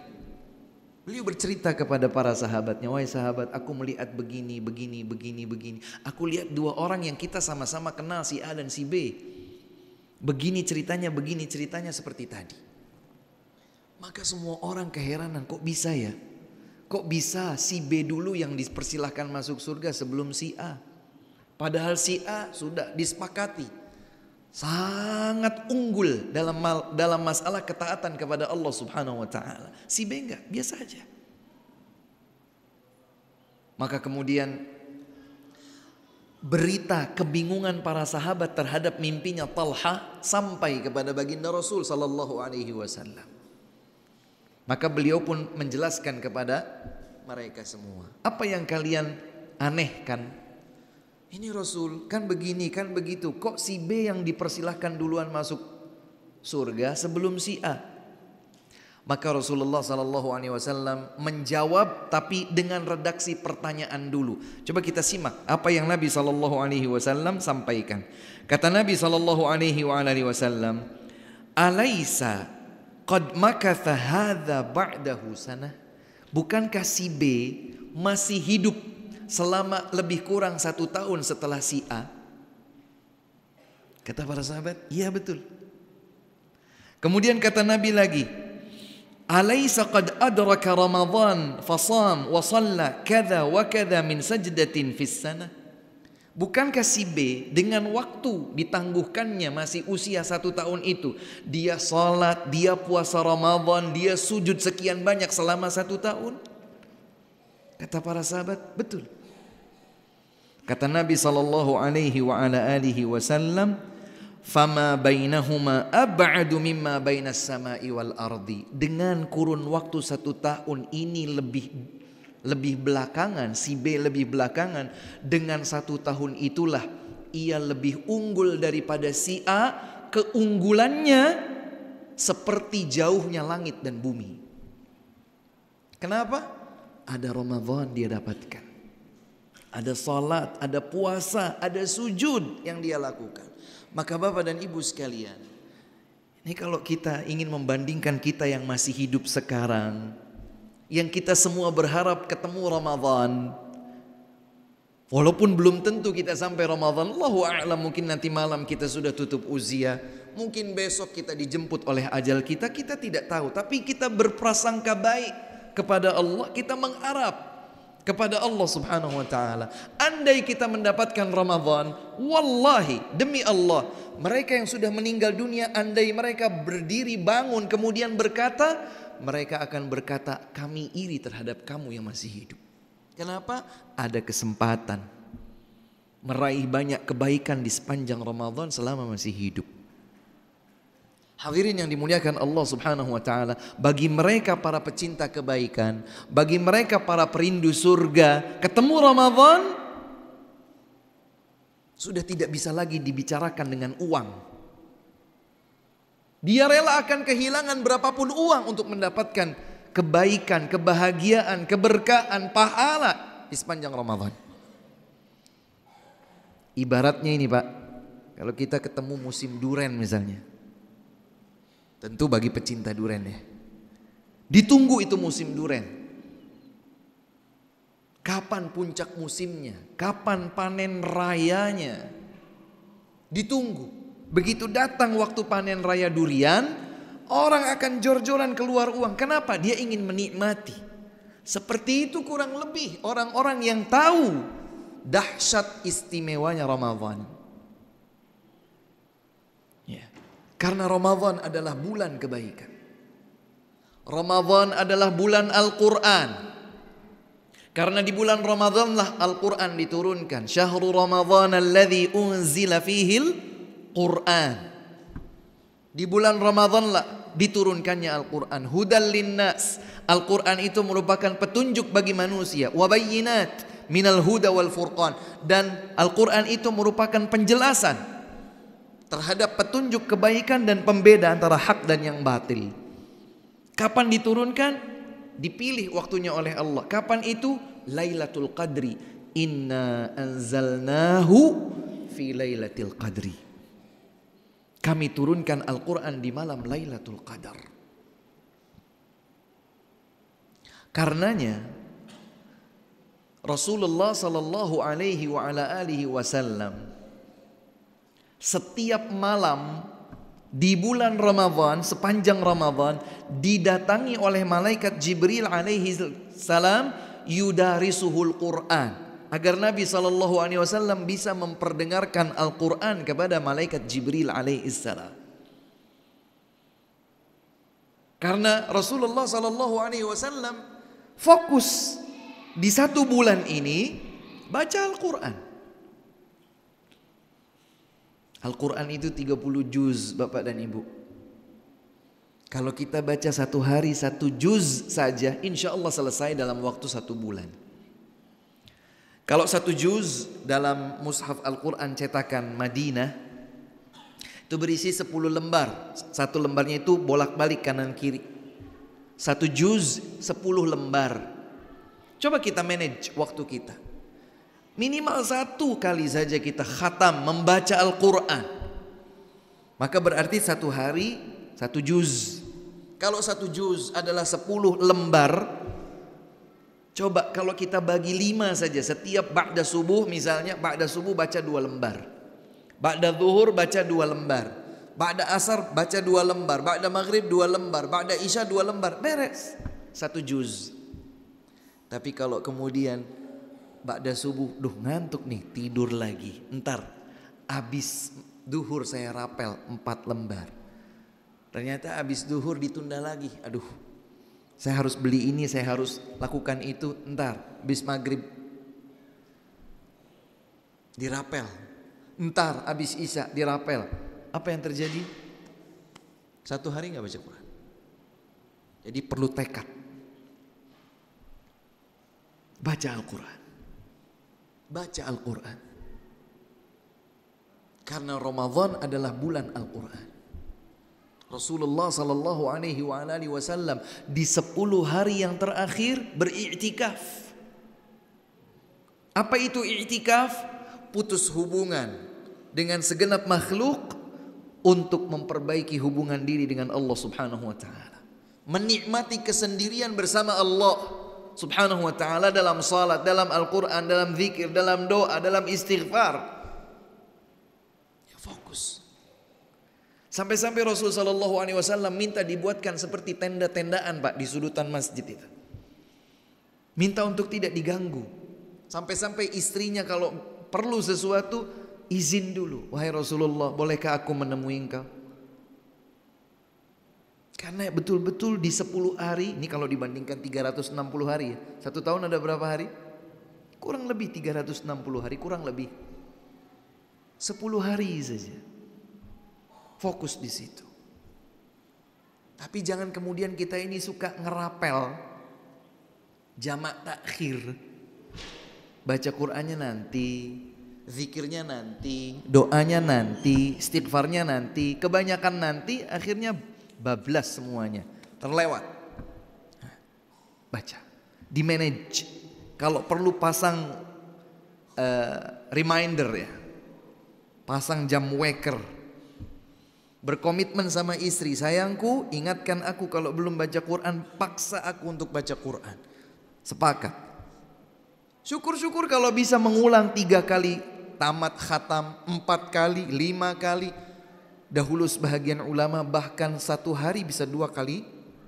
Beliau bercerita kepada para sahabatnya, "Wahai sahabat, aku melihat begini. Aku lihat 2 orang yang kita sama-sama kenal, si A dan si B. Begini ceritanya seperti tadi." Maka semua orang keheranan, kok bisa ya? Kok bisa si B dulu yang dipersilahkan masuk surga sebelum si A? Padahal si A sudah disepakati sangat unggul dalam masalah ketaatan kepada Allah Subhanahu wa taala. Si B enggak, biasa aja. Maka kemudian berita kebingungan para sahabat terhadap mimpinya Talha sampai kepada baginda Rasul sallallahu alaihi wasallam. Maka beliau pun menjelaskan kepada mereka semua, "Apa yang kalian anehkan? Ini Rasul kan begini kan begitu, kok si B yang dipersilahkan duluan masuk surga sebelum si A?" Maka Rasulullah SAW menjawab tapi dengan redaksi pertanyaan dulu. Coba kita simak apa yang Nabi SAW sampaikan. Kata Nabi SAW, "Alaisa qad makatha hadza ba'dahu sanah?" Bukankah si B masih hidup selama lebih kurang 1 tahun setelah si A? Kata para sahabat, iya betul. Kemudian kata Nabi lagi, "Alaysa qad adraka Ramadan fasam wa shalla kadza wa kadza min sajdatin fis sanah?" Bukankah si B dengan waktu ditangguhkannya masih usia 1 tahun itu, dia salat, dia puasa Ramadan, dia sujud sekian banyak selama 1 tahun? Kata para sahabat, betul. Kata Nabi sallallahu alaihi wa ala alihi wasallam, "Fama bainahuma ab'adu mimma bainas sama'i wal ardi." Dengan kurun waktu 1 tahun ini lebih lebih belakangan, si B lebih belakangan, dengan 1 tahun itulah ia lebih unggul daripada si A. Keunggulannya seperti jauhnya langit dan bumi. Kenapa? Ada Ramadan dia dapatkan. Ada salat, ada puasa, ada sujud yang dia lakukan. Maka Bapak dan Ibu sekalian, ini kalau kita ingin membandingkan kita yang masih hidup sekarang, yang kita semua berharap ketemu Ramadan, walaupun belum tentu kita sampai Ramadan, Allahu a'lam, mungkin nanti malam kita sudah tutup usia, mungkin besok kita dijemput oleh ajal kita, kita tidak tahu. Tapi kita berprasangka baik kepada Allah, kita mengharap kepada Allah subhanahu wa ta'ala. Andai kita mendapatkan Ramadan, wallahi demi Allah, mereka yang sudah meninggal dunia, andai mereka berdiri bangun kemudian berkata, mereka akan berkata, kami iri terhadap kamu yang masih hidup. Kenapa? Ada kesempatan meraih banyak kebaikan di sepanjang Ramadan selama masih hidup. Hadirin yang dimuliakan Allah subhanahu wa ta'ala, bagi mereka para pecinta kebaikan, bagi mereka para perindu surga, ketemu Ramadan sudah tidak bisa lagi dibicarakan dengan uang. Dia rela akan kehilangan berapapun uang untuk mendapatkan kebaikan, kebahagiaan, keberkahan, pahala di sepanjang Ramadan. Ibaratnya ini Pak, kalau kita ketemu musim duren misalnya, tentu bagi pecinta duren ya, ditunggu itu musim duren. Kapan puncak musimnya? Kapan panen rayanya? Ditunggu. Begitu datang waktu panen raya durian, orang akan jor-joran keluar uang. Kenapa? Dia ingin menikmati. Seperti itu kurang lebih orang-orang yang tahu dahsyat istimewanya Ramadan. Karena Ramadan adalah bulan kebaikan. Ramadan adalah bulan Al-Quran. Karena di bulan Ramadan lah Al-Quran diturunkan. Syahrul Ramadan alladhi unzila fihil Quran. Di bulan Ramadan lah diturunkannya Al-Quran. Hudal linnas. Al-Quran itu merupakan petunjuk bagi manusia. Wabayinat minal huda wal furqan. Dan Al-Quran itu merupakan penjelasan terhadap petunjuk kebaikan dan pembeda antara hak dan yang batil. Kapan diturunkan? Dipilih waktunya oleh Allah. Kapan itu? Lailatul Qadri. Inna anzalnahu fi lailatul qadri. Kami turunkan Al-Quran di malam Lailatul Qadar. Karenanya Rasulullah sallallahu alaihi wa ala alihi wasallam setiap malam di bulan Ramadan, sepanjang Ramadan, didatangi oleh malaikat Jibril alaihi salam yudarisuhul Quran, agar Nabi sallallahu alaihi wasallam bisa memperdengarkan Al-Quran kepada malaikat Jibril alaihi salam. Karena Rasulullah sallallahu alaihi wasallam fokus di 1 bulan ini baca Al-Quran. Al-Quran itu 30 juz Bapak dan Ibu. Kalau kita baca 1 hari 1 juz saja, insya Allah selesai dalam waktu 1 bulan. Kalau 1 juz dalam mushaf Al-Quran cetakan Madinah, itu berisi 10 lembar. 1 lembarnya itu bolak-balik kanan kiri. 1 juz 10 lembar. Coba kita manage waktu kita. Minimal 1 kali saja kita khatam membaca Al-Quran, maka berarti 1 hari 1 juz. Kalau 1 juz adalah 10 lembar, coba kalau kita bagi 5 saja. Setiap ba'da subuh misalnya, ba'da subuh baca 2 lembar, ba'da zuhur baca 2 lembar, ba'da asar baca 2 lembar, ba'da maghrib 2 lembar, ba'da isya 2 lembar, beres 1 juz. Tapi kalau kemudian ba'da subuh, duh ngantuk nih, tidur lagi. Ntar habis duhur saya rapel 4 lembar. Ternyata habis duhur ditunda lagi. Aduh, saya harus beli ini, saya harus lakukan itu. Ntar habis maghrib dirapel. Ntar habis isya dirapel. Apa yang terjadi? 1 hari gak baca Quran. Jadi perlu tekad. Baca Al-Quran. Baca Al-Quran. Karena Ramadan adalah bulan Al-Quran. Rasulullah sallallahu alaihi wasallam di 10 hari yang terakhir beriktikaf. Apa itu iktikaf? Putus hubungan dengan segenap makhluk untuk memperbaiki hubungan diri dengan Allah Subhanahu wa taala. Menikmati kesendirian bersama Allah Subhanahu wa taala dalam salat, dalam Al-Qur'an, dalam zikir, dalam doa, dalam istighfar. Ya, fokus. Sampai-sampai Rasul sallallahu alaihi wasallam minta dibuatkan seperti tenda-tendaan, Pak, di sudutan masjid itu. Minta untuk tidak diganggu. Sampai-sampai istrinya kalau perlu sesuatu izin dulu. Wahai Rasulullah, bolehkah aku menemui engkau? Karena betul-betul di 10 hari, ini kalau dibandingkan 360 hari ya. 1 tahun ada berapa hari? Kurang lebih 360 hari, kurang lebih 10 hari saja. Fokus di situ. Tapi jangan kemudian kita ini suka ngerapel jamak takhir. Baca Qur'annya nanti, zikirnya nanti, doanya nanti, istighfarnya nanti, kebanyakan nanti, akhirnya bablas semuanya, terlewat. Baca, di manage. Kalau perlu pasang reminder ya, pasang jam waker. Berkomitmen sama istri, sayangku ingatkan aku kalau belum baca Quran, paksa aku untuk baca Quran. Sepakat. Syukur-syukur kalau bisa mengulang 3 kali tamat khatam, 4 kali, 5 kali. Dahulu sebahagian ulama bahkan 1 hari bisa 2 kali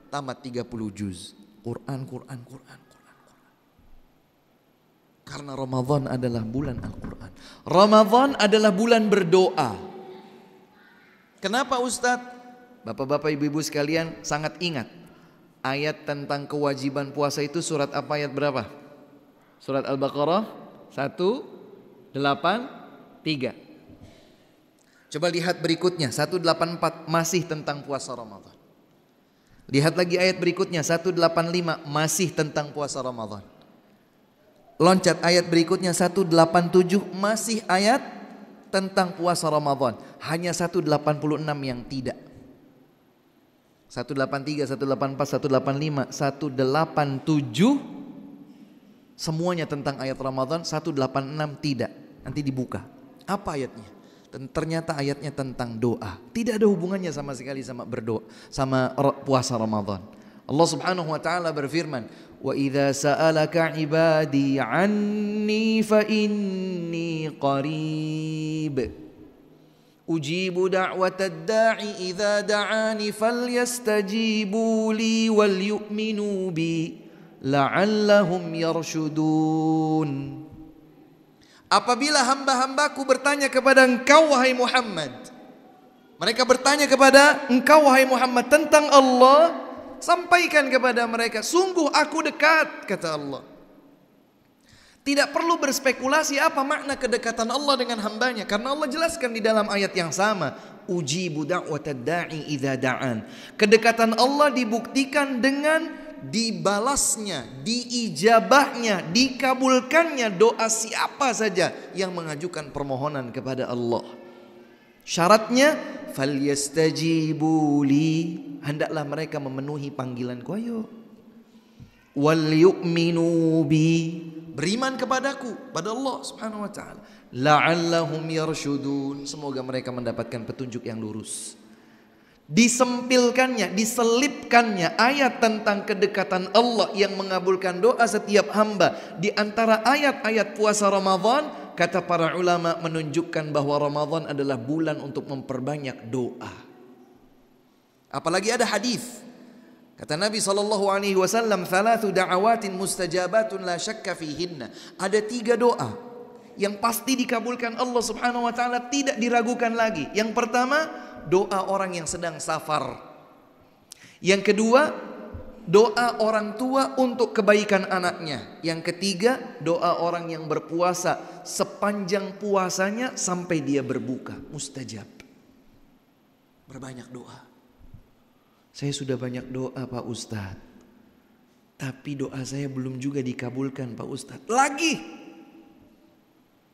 tamat 30 juz. Quran. Karena Ramadan adalah bulan Al-Quran. Ramadan adalah bulan berdoa. Kenapa Ustadz? Bapak-bapak ibu-ibu sekalian sangat ingat ayat tentang kewajiban puasa itu surat apa, ayat berapa? Surat Al-Baqarah 183. Coba lihat berikutnya 184, masih tentang puasa Ramadan. Lihat lagi ayat berikutnya 185, masih tentang puasa Ramadan. Loncat ayat berikutnya 187, masih ayat tentang puasa Ramadan. Hanya 186 yang tidak. 183, 184, 185, 187 semuanya tentang ayat Ramadan. 186 tidak. Nanti dibuka. Apa ayatnya? Dan ternyata ayatnya tentang doa. Tidak ada hubungannya sama sekali sama berdoa, sama puasa Ramadan. Allah Subhanahu wa taala berfirman, "Wa idza sa'alaka 'ibadi 'anni fa inni qarib. Ujibu da'watad da'i idza da'ani falyastajibu li wal yu'minu bi la'allahum yarshudun." Apabila hamba-hambaku bertanya kepada engkau wahai Muhammad, mereka bertanya kepada engkau wahai Muhammad tentang Allah, sampaikan kepada mereka, sungguh aku dekat, kata Allah. Tidak perlu berspekulasi apa makna kedekatan Allah dengan hambanya, karena Allah jelaskan di dalam ayat yang sama, ujibu da'watad da'i idza da'an. Kedekatan Allah dibuktikan dengan dibalasnya, diijabahnya, dikabulkannya doa siapa saja yang mengajukan permohonan kepada Allah. Syaratnya falyastajibu li, hendaklah mereka memenuhi panggilanku, ayo. Wal yu'minu bi, beriman kepadaku, pada Allah Subhanahu wa taala. La'allahum yarshudun, semoga mereka mendapatkan petunjuk yang lurus. Disempilkannya, diselipkannya ayat tentang kedekatan Allah yang mengabulkan doa setiap hamba di antara ayat-ayat puasa Ramadan. Kata para ulama menunjukkan bahwa Ramadan adalah bulan untuk memperbanyak doa. Apalagi ada hadis, kata Nabi SAW, "Thalathu da'awatin mustajabatun la syakka fihinna." Ada 3 doa yang pasti dikabulkan Allah Subhanahu wa taala, tidak diragukan lagi. Yang pertama, doa orang yang sedang safar. Yang kedua, doa orang tua untuk kebaikan anaknya. Yang ketiga, doa orang yang berpuasa sepanjang puasanya sampai dia berbuka, mustajab. Berbanyak doa. Saya sudah banyak doa Pak Ustadz. Tapi doa saya belum juga dikabulkan Pak Ustadz. Lagi.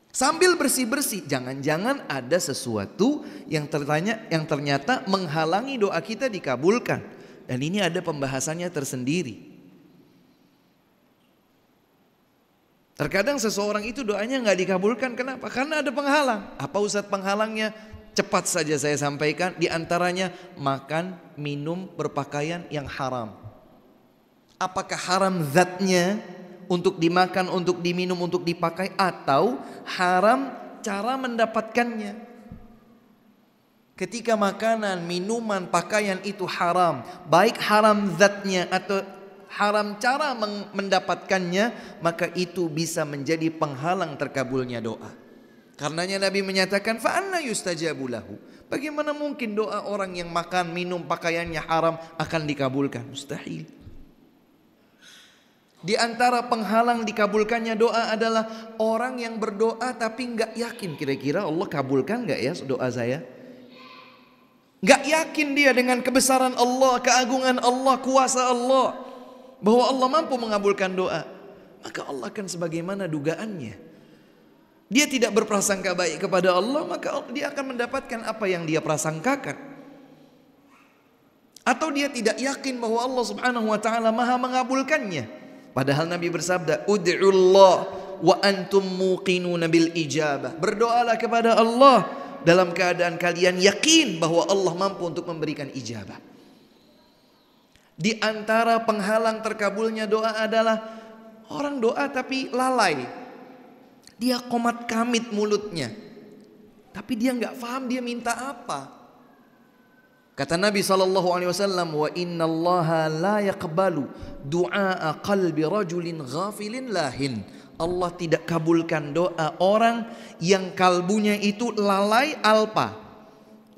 Sambil bersih-bersih. Jangan-jangan ada sesuatu yang ternyata menghalangi doa kita dikabulkan. Dan ini ada pembahasannya tersendiri. Terkadang seseorang itu doanya nggak dikabulkan. Kenapa? Karena ada penghalang. Apa Ustadz penghalangnya? Cepat saja saya sampaikan. Di antaranya makan, minum, berpakaian yang haram. Apakah haram zatnya untuk dimakan, untuk diminum, untuk dipakai, atau haram cara mendapatkannya? Ketika makanan, minuman, pakaian itu haram, baik haram zatnya atau haram cara mendapatkannya, maka itu bisa menjadi penghalang terkabulnya doa. Karenanya Nabi menyatakan, fa anna yustajabu lahu. Bagaimana mungkin doa orang yang makan, minum, pakaiannya haram akan dikabulkan? Mustahil. Di antara penghalang dikabulkannya doa adalah orang yang berdoa tapi nggak yakin, kira-kira Allah kabulkan nggak ya doa saya? Nggak yakin dia dengan kebesaran Allah, keagungan Allah, kuasa Allah, bahwa Allah mampu mengabulkan doa. Maka Allah akan sebagaimana dugaannya. Dia tidak berprasangka baik kepada Allah, maka dia akan mendapatkan apa yang dia prasangkakan. Atau dia tidak yakin bahwa Allah Subhanahu wa taala Maha mengabulkannya. Padahal Nabi bersabda, "Ud'ullah wa antum muqinuna bil ijabah." Berdoalah kepada Allah dalam keadaan kalian yakin bahwa Allah mampu untuk memberikan ijabah. Di antara penghalang terkabulnya doa adalah orang doa tapi lalai. Dia komat kamit mulutnya, tapi dia nggak paham dia minta apa. Kata Nabi SAW, wa inna allaha la yaqbalu du'a qalbi rajulin ghafilin lahin. Allah tidak kabulkan doa orang yang kalbunya itu lalai alpa.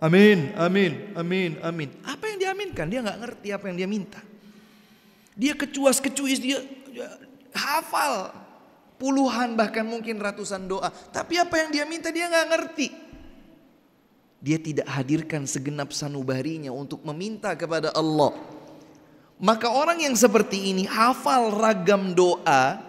Amin, amin, amin, amin. Apa yang diaminkan? Dia nggak ngerti apa yang dia minta. Dia kecuas-kecuis, dia hafal puluhan bahkan mungkin ratusan doa. Tapi apa yang dia minta dia nggak ngerti. Dia tidak hadirkan segenap sanubarinya untuk meminta kepada Allah. Maka orang yang seperti ini hafal ragam doa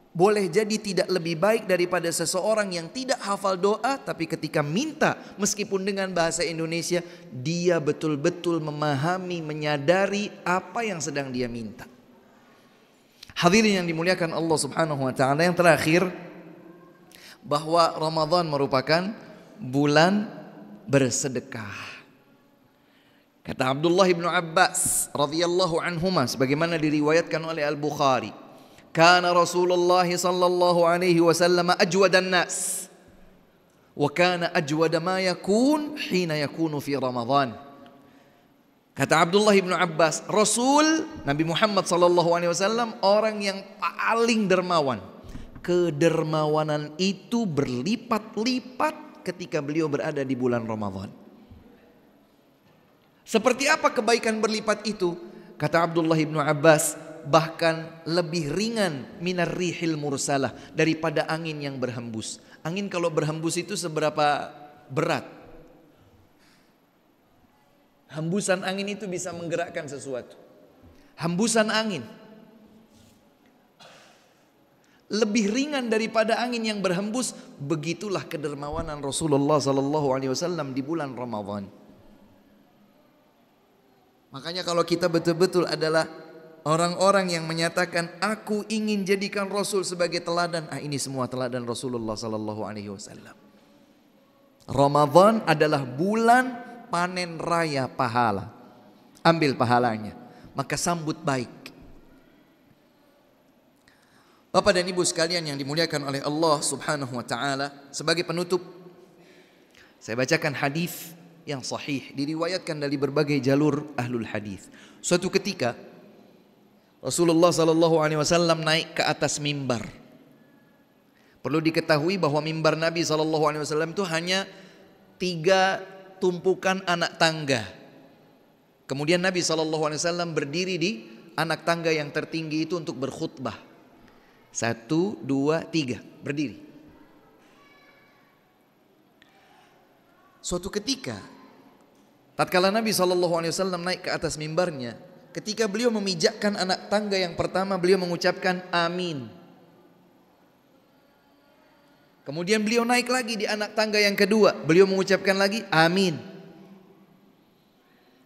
boleh jadi tidak lebih baik daripada seseorang yang tidak hafal doa, tapi ketika minta meskipun dengan bahasa Indonesia dia betul-betul memahami, menyadari apa yang sedang dia minta. Hadirin yang dimuliakan Allah Subhanahu wa taala, yang terakhir bahwa Ramadan merupakan bulan bersedekah. Kata Abdullah bin Abbas radhiyallahu anhuma sebagaimana diriwayatkan oleh Al-Bukhari, kana Rasulullah sallallahu alaihi wasallam ajwadan nas wa kana ajwada ma yakun hina yakunu fi Ramadan. Kata Abdullah bin Abbas, Rasul Nabi Muhammad sallallahu alaihi wasallam orang yang paling dermawan. Kedermawanan itu berlipat-lipat ketika beliau berada di bulan Ramadan. Seperti apa kebaikan berlipat itu? Kata Abdullah bin Abbas, bahkan lebih ringan minar rihil mursalah, daripada angin yang berhembus. Angin kalau berhembus itu seberapa berat? Hembusan angin itu bisa menggerakkan sesuatu. Hembusan angin lebih ringan daripada angin yang berhembus. Begitulah kedermawanan Rasulullah SAW di bulan Ramadan. Makanya kalau kita betul-betul adalah orang-orang yang menyatakan aku ingin jadikan Rasul sebagai teladan, ini semua teladan Rasulullah SAW. Ramadan adalah bulan panen raya pahala. Ambil pahalanya, maka sambut baik. Bapak dan Ibu sekalian yang dimuliakan oleh Allah Subhanahu wa taala, sebagai penutup saya bacakan hadis yang sahih diriwayatkan dari berbagai jalur ahlul hadis. Suatu ketika Rasulullah sallallahu alaihi wasallam naik ke atas mimbar. Perlu diketahui bahwa mimbar Nabi sallallahu alaihi wasallam itu hanya 3 tumpukan anak tangga. Kemudian Nabi sallallahu alaihi wasallam berdiri di anak tangga yang tertinggi itu untuk berkhutbah. 1, 2, 3 berdiri. Suatu ketika tatkala Nabi SAW naik ke atas mimbarnya, Ketika beliau memijakkan anak tangga yang pertama, beliau mengucapkan amin. Kemudian beliau naik lagi di anak tangga yang kedua, beliau mengucapkan lagi amin.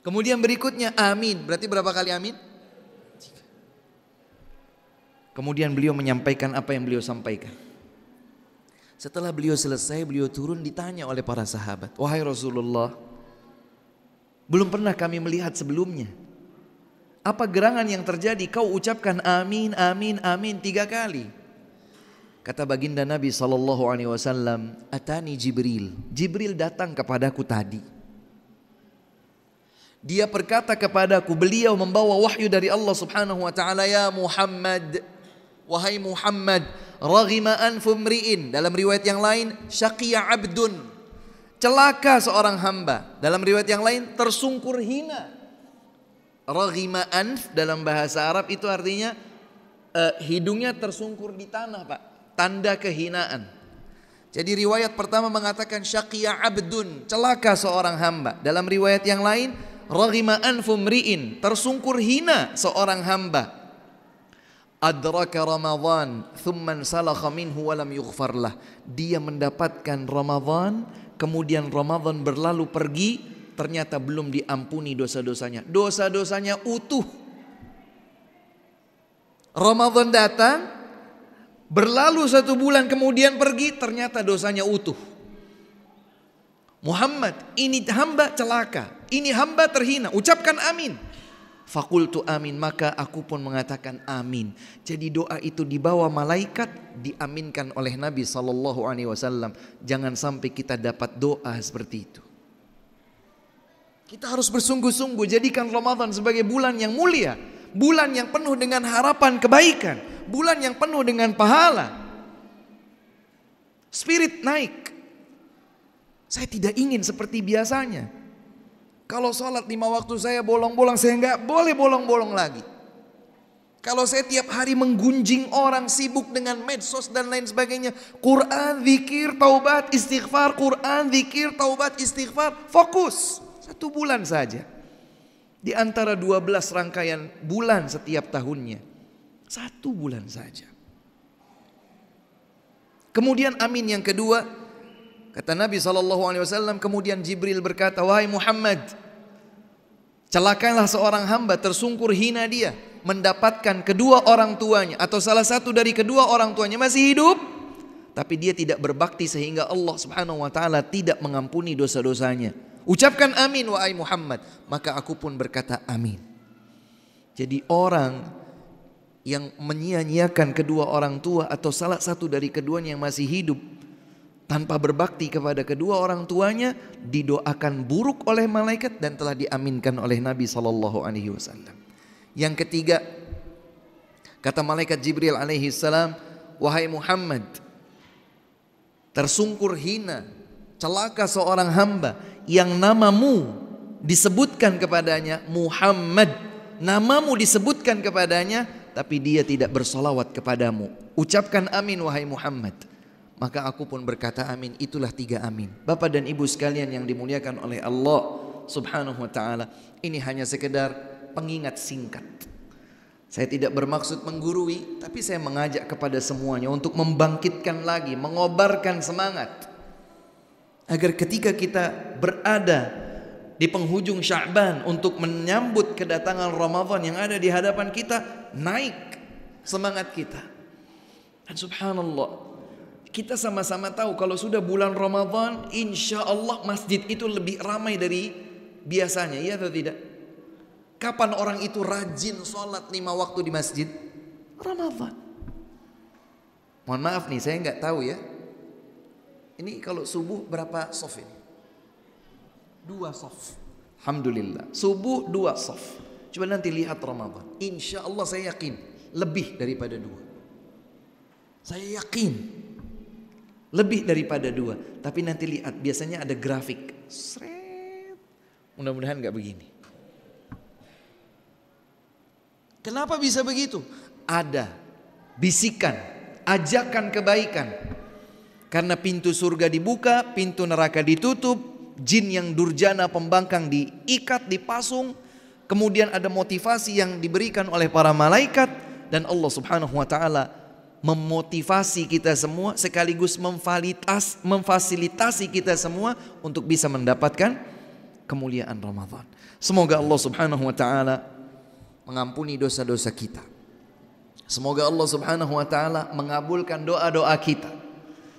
Kemudian berikutnya amin. Berarti berapa kali amin? Kemudian beliau menyampaikan apa yang beliau sampaikan. Setelah beliau selesai, beliau turun, ditanya oleh para sahabat, wahai Rasulullah, belum pernah kami melihat sebelumnya. Apa gerangan yang terjadi? Kau ucapkan amin, amin, amin 3 kali. Kata baginda Nabi SAW, atani Jibril. Jibril datang kepadaku tadi. Dia berkata kepadaku, beliau membawa wahyu dari Allah Subhanahu wa taala, ya Muhammad, wahai Muhammad, raghima anfu mri'in. Dalam riwayat yang lain, syaqiya abdun, celaka seorang hamba. Dalam riwayat yang lain, tersungkur hina. Raghima anf dalam bahasa Arab itu artinya hidungnya tersungkur di tanah, Pak. Tanda kehinaan. Jadi riwayat pertama mengatakan syaqiya abdun, celaka seorang hamba. Dalam riwayat yang lain, raghima anfu mri'in, tersungkur hina seorang hamba. Adraka Ramadan thumma salakha minhu wa lam yughfar lah. Dia mendapatkan Ramadan, kemudian Ramadan berlalu pergi, ternyata belum diampuni dosa-dosanya. Dosa-dosanya utuh. Ramadan datang, berlalu 1 bulan kemudian pergi, ternyata dosanya utuh. Muhammad, ini hamba celaka, ini hamba terhina, ucapkan amin. Fakultu amin, maka aku pun mengatakan amin. Jadi doa itu dibawa malaikat, diaminkan oleh Nabi SAW. Jangan sampai kita dapat doa seperti itu. Kita harus bersungguh-sungguh jadikan Ramadan sebagai bulan yang mulia, bulan yang penuh dengan harapan kebaikan, bulan yang penuh dengan pahala. Spirit naik. Saya tidak ingin seperti biasanya. Kalau sholat 5 waktu saya bolong-bolong, saya nggak boleh bolong-bolong lagi. Kalau saya tiap hari menggunjing orang, sibuk dengan medsos dan lain sebagainya, Quran, zikir, taubat, istighfar, Quran, zikir, taubat, istighfar, fokus 1 bulan saja. Di antara 12 rangkaian bulan setiap tahunnya, 1 bulan saja. Kemudian amin yang kedua, kata Nabi SAW, kemudian Jibril berkata, wahai Muhammad, celakalah seorang hamba, tersungkur hina dia, mendapatkan kedua orang tuanya atau salah satu dari kedua orang tuanya masih hidup, tapi dia tidak berbakti sehingga Allah Subhanahu wa taala tidak mengampuni dosa-dosanya. Ucapkan amin wahai Muhammad, maka aku pun berkata amin. Jadi orang yang menyia-nyiakan kedua orang tua atau salah satu dari keduanya yang masih hidup tanpa berbakti kepada kedua orang tuanya, didoakan buruk oleh malaikat dan telah diaminkan oleh Nabi SAW. Yang ketiga, kata malaikat Jibril alaihi salam, wahai Muhammad, tersungkur hina, celaka seorang hamba yang namamu disebutkan kepadanya Muhammad, namamu disebutkan kepadanya, tapi dia tidak bersolawat kepadamu. Ucapkan amin wahai Muhammad. Maka aku pun berkata amin. Itulah 3 amin. Bapak dan ibu sekalian yang dimuliakan oleh Allah Subhanahu wa ta'ala, ini hanya sekedar pengingat singkat. Saya tidak bermaksud menggurui, tapi saya mengajak kepada semuanya untuk membangkitkan lagi, mengobarkan semangat, agar ketika kita berada di penghujung Sya'ban untuk menyambut kedatangan Ramadan yang ada di hadapan kita, naik semangat kita. Dan subhanallah, kita sama-sama tahu kalau sudah bulan Ramadan, insya Allah masjid itu lebih ramai dari biasanya, iya atau tidak? Kapan orang itu rajin sholat 5 waktu di masjid? Ramadan. Mohon maaf nih, saya nggak tahu ya. Ini kalau subuh berapa sof ini? 2 sof. Alhamdulillah. Subuh 2 sof. Coba nanti lihat Ramadan. Insya Allah saya yakin lebih daripada 2. Saya yakin lebih daripada 2. Tapi nanti lihat, biasanya ada grafik. Sret. Mudah-mudahan gak begini. Kenapa bisa begitu? Ada bisikan, ajakan kebaikan. Karena pintu surga dibuka, pintu neraka ditutup, jin yang durjana pembangkang diikat, dipasung. kemudian ada motivasi yang diberikan oleh para malaikat, dan Allah Subhanahu wa taala memotivasi kita semua sekaligus memfasilitasi kita semua untuk bisa mendapatkan kemuliaan Ramadan. Semoga Allah Subhanahu wa taala mengampuni dosa-dosa kita. Semoga Allah Subhanahu wa taala mengabulkan doa-doa kita.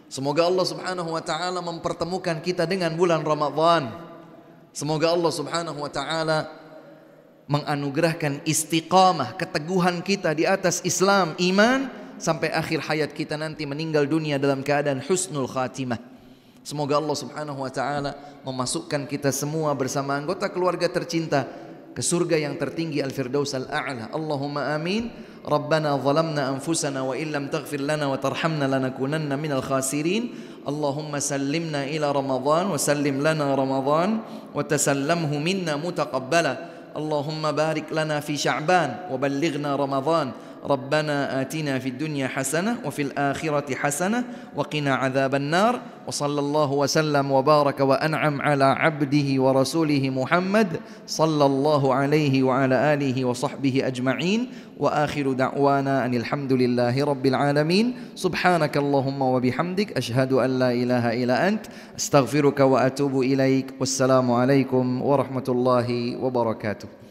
Semoga Allah Subhanahu wa taala mempertemukan kita dengan bulan Ramadan. Semoga Allah Subhanahu wa taala menganugerahkan istiqamah, keteguhan kita di atas Islam, iman, sampai akhir hayat kita nanti meninggal dunia dalam keadaan husnul khatimah. Semoga Allah Subhanahu wa taala memasukkan kita semua bersama anggota keluarga tercinta ke surga yang tertinggi Al-Firdaus Al-A'la. Allahumma amin. Rabbana zalamna anfusana wa illam taghfir lana wa tarhamna lanakunanna minal khasirin. Allahumma sallimna ila Ramadan wa sallim lana Ramadan wa tasallamhu minna mutaqabbala. Allahumma barik lana fi Sya'ban wa ballighna Ramadan. ربنا آتنا في الدنيا حسنة وفي الآخرة حسنة وقنا عذاب النار وصلى الله وسلم وبارك وأنعم على عبده ورسوله محمد صلى الله عليه وعلى آله وصحبه أجمعين وآخر دعوانا أن الحمد لله رب العالمين سبحانك اللهم وبحمدك أشهد أن لا إله إلا أنت أستغفرك وأتوب إليك والسلام عليكم ورحمة الله وبركاته.